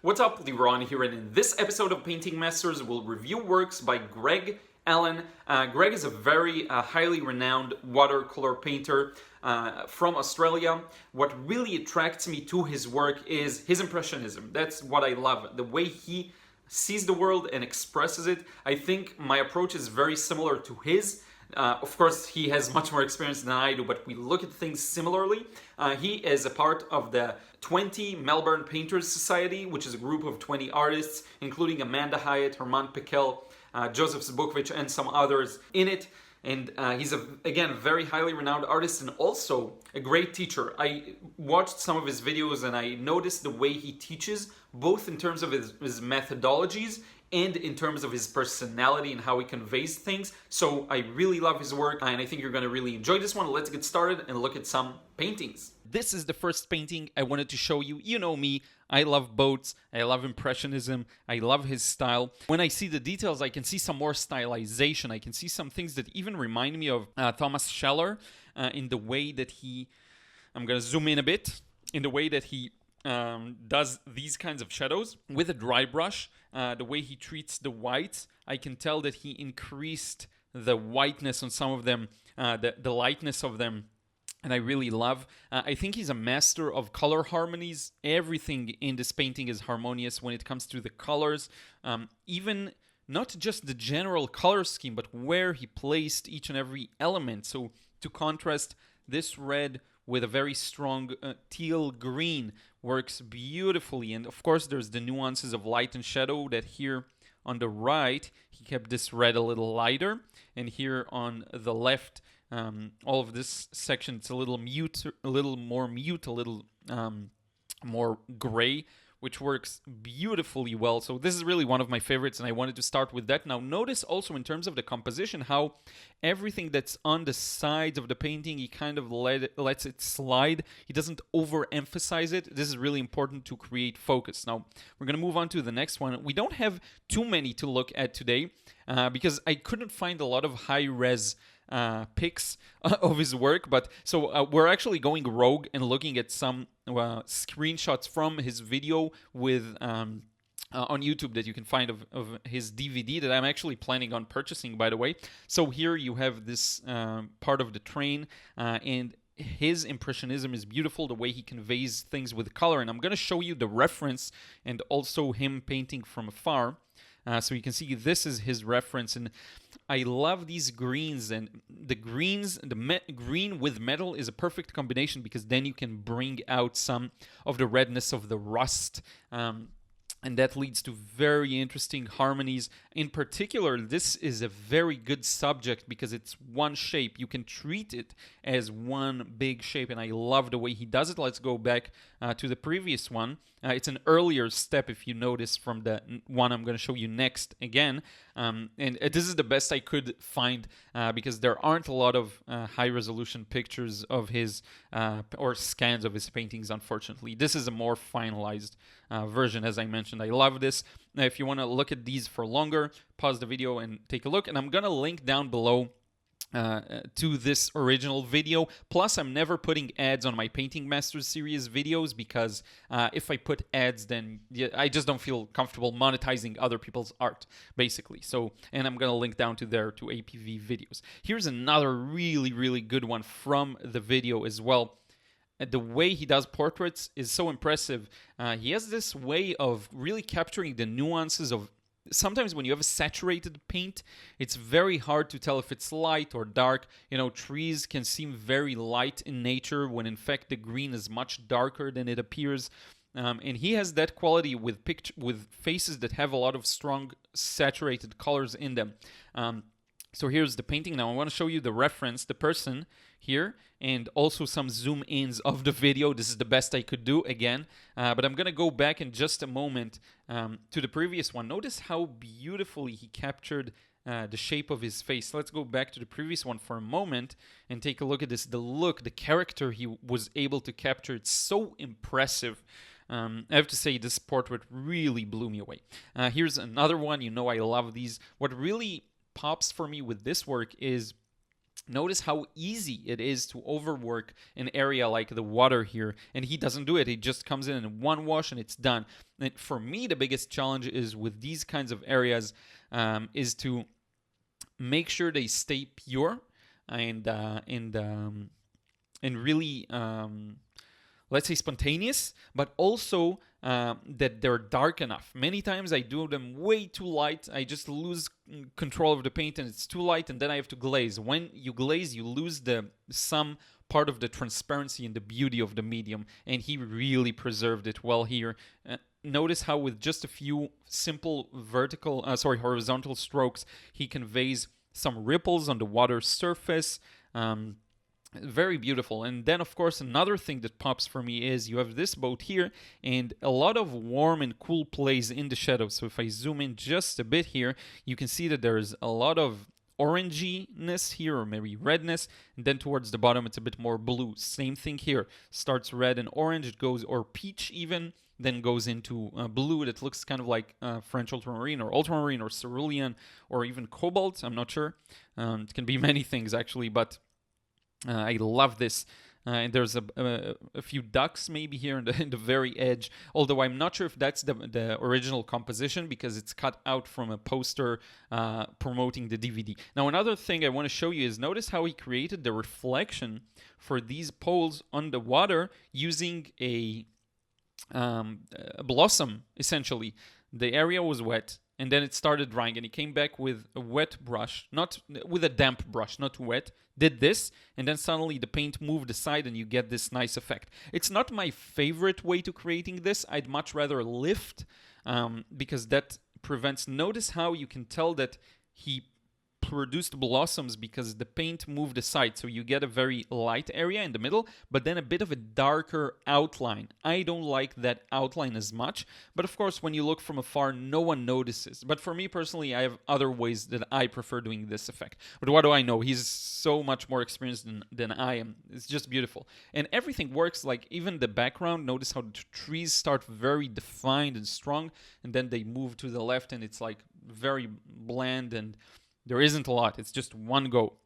What's up, Liron here, and in this episode of Painting Masters, we'll review works by Greg Allen. Greg is a very highly renowned watercolor painter from Australia. What really attracts me to his work is his Impressionism. That's what I love, the way he sees the world and expresses it. I think my approach is very similar to his. Of course, he has much more experience than I do, but we look at things similarly. He is a part of the 20 Melbourne Painters Society, which is a group of 20 artists, including Amanda Hyatt, Herman Piquel, Joseph Zbukvic, and some others in it. And he's, again, very highly renowned artist and also a great teacher. I watched some of his videos and I noticed the way he teaches, both in terms of his methodologies and in terms of his personality and how he conveys things. So I really love his work, and I think you're going to really enjoy this one. Let's get started and look at some paintings. This is the first painting I wanted to show you. You know me, I love boats, I love Impressionism, I love his style. When I see the details, I can see some more stylization. I can see some things that even remind me of Thomas Scheller in the way that he, I'm going to zoom in a bit, in the way that he does these kinds of shadows with a dry brush. The way he treats the whites, I can tell that he increased the whiteness on some of them, the lightness of them, and I really love. I think he's a master of color harmonies. Everything in this painting is harmonious when it comes to the colors, even not just the general color scheme, but where he placed each and every element. So to contrast, this red with a very strong teal green works beautifully. And of course, there's the nuances of light and shadow that here on the right, he kept this red a little lighter. And here on the left, all of this section, it's a little mute, a little more mute, a little more gray, which works beautifully well. So this is really one of my favorites, and I wanted to start with that. Now, notice also in terms of the composition how everything that's on the sides of the painting, he kind of lets it slide. He doesn't overemphasize it. This is really important to create focus. Now, we're going to move on to the next one. We don't have too many to look at today because I couldn't find a lot of high-res pics of his work, but so we're actually going rogue and looking at some screenshots from his video with on YouTube that you can find of his DVD that I'm actually planning on purchasing, by the way. So here you have this part of the train, and his Impressionism is beautiful, the way he conveys things with color, and I'm going to show you the reference and also him painting from afar. So you can see this is his reference, and I love these greens, and the greens, green with metal is a perfect combination because then you can bring out some of the redness of the rust, and that leads to very interesting harmonies. In particular, this is a very good subject because it's one shape. You can treat it as one big shape, and I love the way he does it. Let's go back to the previous one. It's an earlier step, if you notice, from the one I'm going to show you next again. And this is the best I could find because there aren't a lot of high-resolution pictures of his or scans of his paintings, unfortunately. This is a more finalized version, as I mentioned. I love this. Now, if you want to look at these for longer, pause the video and take a look. And I'm going to link down below to this original video. Plus, I'm never putting ads on my Painting Masters series videos because if I put ads, then I just don't feel comfortable monetizing other people's art, basically. So, and I'm going to link down to there to APV videos. Here's another really, really good one from the video as well. The way he does portraits is so impressive. He has this way of really capturing the nuances of. Sometimes when you have a saturated paint, it's very hard to tell if it's light or dark. You know, trees can seem very light in nature when in fact the green is much darker than it appears. And he has that quality with faces that have a lot of strong saturated colors in them. So here's the painting. Now I want to show you the reference, the person here, and also some zoom-ins of the video. This is the best I could do again. But I'm going to go back in just a moment to the previous one. Notice how beautifully he captured the shape of his face. Let's go back to the previous one for a moment and take a look at this. The look, the character he was able to capture, it's so impressive. I have to say this portrait really blew me away. Here's another one. You know I love these. What really pops for me with this work is Notice how easy it is to overwork an area like the water here, and he doesn't do it. He just comes in one wash and it's done. And for me, the biggest challenge is with these kinds of areas is to make sure they stay pure and really let's say spontaneous, but also that they're dark enough. Many times I do them way too light. I just lose control of the paint and it's too light, and then I have to glaze. When you glaze, you lose some part of the transparency and the beauty of the medium, and he really preserved it well here. Notice how with just a few simple horizontal strokes, he conveys some ripples on the water surface. Very beautiful. And then, of course, another thing that pops for me is you have this boat here and a lot of warm and cool plays in the shadows. So if I zoom in just a bit here, you can see that there's a lot of oranginess here, or maybe redness, and then towards the bottom it's a bit more blue. Same thing here. Starts red and orange, it goes, or peach even, then goes into blue that looks kind of like French ultramarine or cerulean or even cobalt. I'm not sure. It can be many things actually, but I love this. And there's a few ducks maybe here in the very edge, although I'm not sure if that's the original composition because it's cut out from a poster promoting the DVD. Now, another thing I want to show you is notice how he created the reflection for these poles on the water using a blossom, essentially. The area was wet, and then it started drying, and he came back with a wet brush, not with a damp brush, not wet, did this, and then suddenly the paint moved aside and you get this nice effect. It's not my favorite way to creating this. I'd much rather lift because that prevents. Notice how you can tell that he produced blossoms because the paint moved aside, so you get a very light area in the middle, but then a bit of a darker outline. I don't like that outline as much, but of course when you look from afar no one notices. But for me personally, I have other ways that I prefer doing this effect. But what do I know? He's so much more experienced than I am. It's just beautiful, and everything works. Like even the background, notice how the trees start very defined and strong, and then they move to the left and it's like very bland, and there isn't a lot. It's just one go.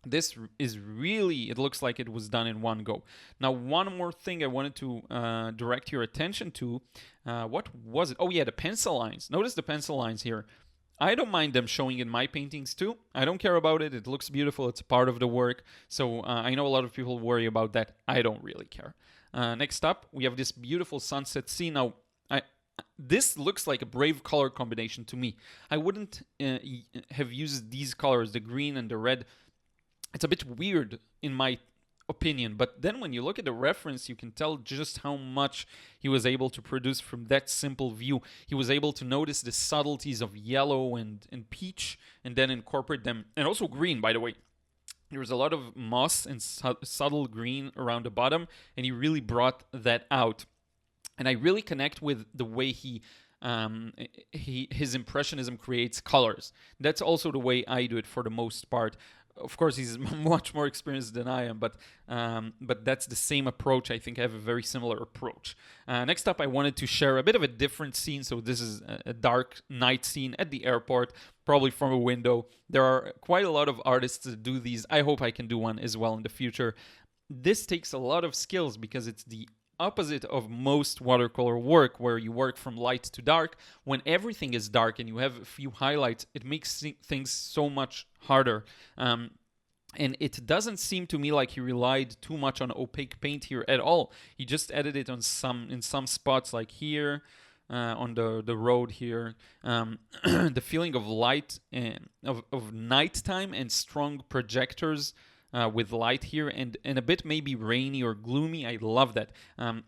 This is really, it looks like it was done in one go. Now, one more thing I wanted to direct your attention to. What was it? Oh, yeah, the pencil lines. Notice the pencil lines here. I don't mind them showing in my paintings too. I don't care about it. It looks beautiful. It's a part of the work. So I know a lot of people worry about that. I don't really care. Next up, we have this beautiful sunset scene. Now, this looks like a brave color combination to me. I wouldn't have used these colors, the green and the red. It's a bit weird in my opinion, but then when you look at the reference, you can tell just how much he was able to produce from that simple view. He was able to notice the subtleties of yellow and peach and then incorporate them, and also green, by the way. There was a lot of moss and subtle green around the bottom, and he really brought that out. And I really connect with the way his impressionism creates colors. That's also the way I do it for the most part. Of course, he's much more experienced than I am, but that's the same approach. I think I have a very similar approach. Next up, I wanted to share a bit of a different scene. So this is a dark night scene at the airport, probably from a window. There are quite a lot of artists that do these. I hope I can do one as well in the future. This takes a lot of skills because it's the opposite of most watercolor work, where you work from light to dark. When everything is dark and you have a few highlights, it makes things so much harder. And it doesn't seem to me like he relied too much on opaque paint here at all. He just added it in some spots, like here, on the road here. The feeling of light and of nighttime and strong projectors with light here, and a bit maybe rainy or gloomy. I love that.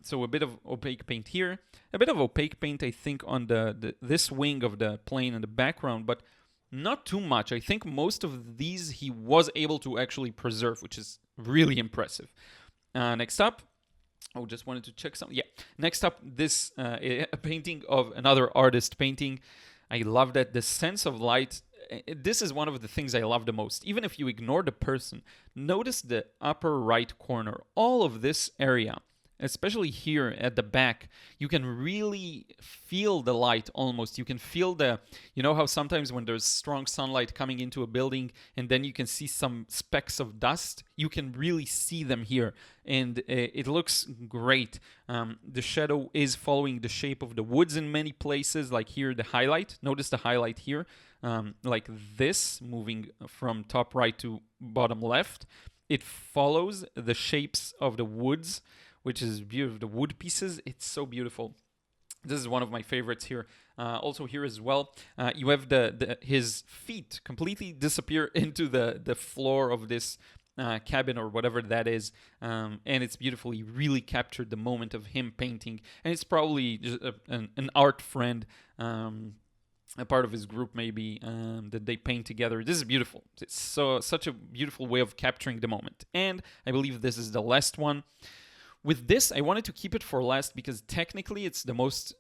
So a bit of opaque paint here, a bit of opaque paint I think on this wing of the plane in the background, but not too much. I think most of these he was able to actually preserve, which is really impressive. Next up, just wanted to check something. Yeah, next up, this a painting of another artist painting. I love that the sense of light. This is one of the things I love the most. Even if you ignore the person, notice the upper right corner. All of this area especially here at the back, you can really feel the light almost. You can feel you know how sometimes when there's strong sunlight coming into a building and then you can see some specks of dust, you can really see them here, and it looks great. The shadow is following the shape of the woods in many places, like here the highlight. Notice the highlight here, like this, moving from top right to bottom left. It follows the shapes of the woods, which is beautiful. The wood pieces, it's so beautiful. This is one of my favorites here. Also here as well, you have his feet completely disappear into the floor of this cabin or whatever that is, and it's beautiful. He really captured the moment of him painting, and it's probably just an art friend, a part of his group maybe, that they paint together. This is beautiful. It's such a beautiful way of capturing the moment, and I believe this is the last one. With this, I wanted to keep it for last because technically it's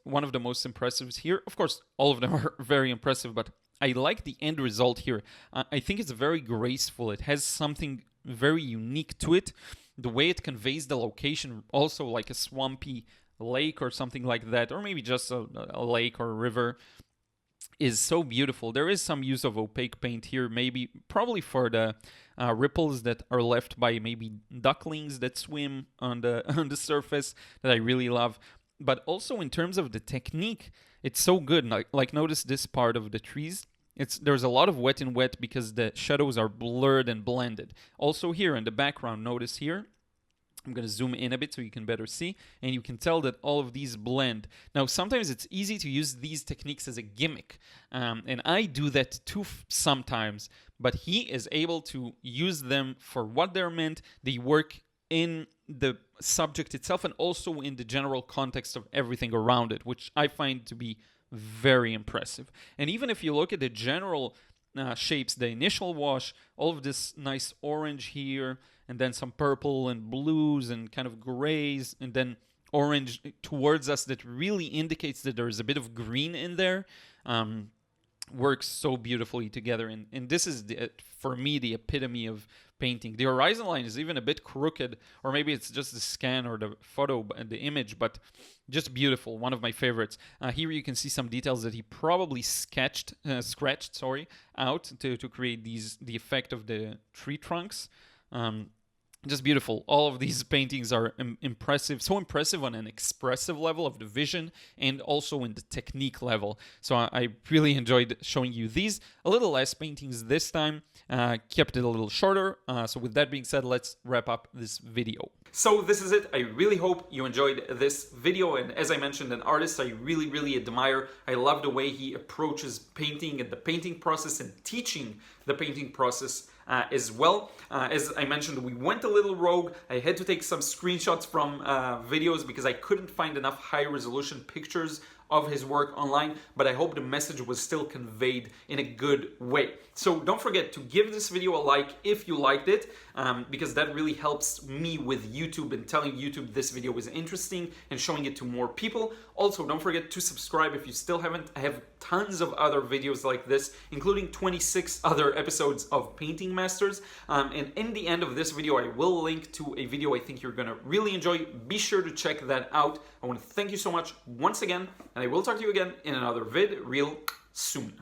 one of the most impressive here. Of course, all of them are very impressive, but I like the end result here. I think it's very graceful. It has something very unique to it. The way it conveys the location, also like a swampy lake or something like that, or maybe just a lake or a river, is so beautiful. There is some use of opaque paint here, probably for the ripples that are left by maybe ducklings that swim on the surface, that I really love. But also in terms of the technique, it's so good. Like notice this part of the trees. There's a lot of wet in wet because the shadows are blurred and blended. Also here in the background, notice here, I'm going to zoom in a bit so you can better see, and you can tell that all of these blend. Now, sometimes it's easy to use these techniques as a gimmick, and I do that too sometimes, but he is able to use them for what they're meant. They work in the subject itself and also in the general context of everything around it, which I find to be very impressive. And even if you look at the general shapes, the initial wash, all of this nice orange here, and then some purple and blues and kind of grays, and then orange towards us that really indicates that there is a bit of green in there, works so beautifully together. And this is, for me, the epitome of painting. The horizon line is even a bit crooked, or maybe it's just the scan or the photo, the image, but just beautiful. One of my favorites. Here you can see some details that he probably scratched out to create the effect of the tree trunks. Just beautiful. All of these paintings are impressive, so impressive on an expressive level of the vision and also in the technique level. So I really enjoyed showing you these. A little less paintings this time, kept it a little shorter. So with that being said, let's wrap up this video. So this is it. I really hope you enjoyed this video, and as I mentioned, an artist I really, really admire. I love the way he approaches painting and the painting process and teaching the painting process as well. As I mentioned, we went a little rogue. I had to take some screenshots from videos because I couldn't find enough high-resolution pictures of his work online, but I hope the message was still conveyed in a good way. So don't forget to give this video a like if you liked it, because that really helps me with YouTube and telling YouTube this video is interesting and showing it to more people. Also, don't forget to subscribe if you still haven't. I have tons of other videos like this, including 26 other episodes of Painting Masters. And in the end of this video, I will link to a video I think you're gonna really enjoy. Be sure to check that out. I want to thank you so much once again, and I will talk to you again in another vid real soon.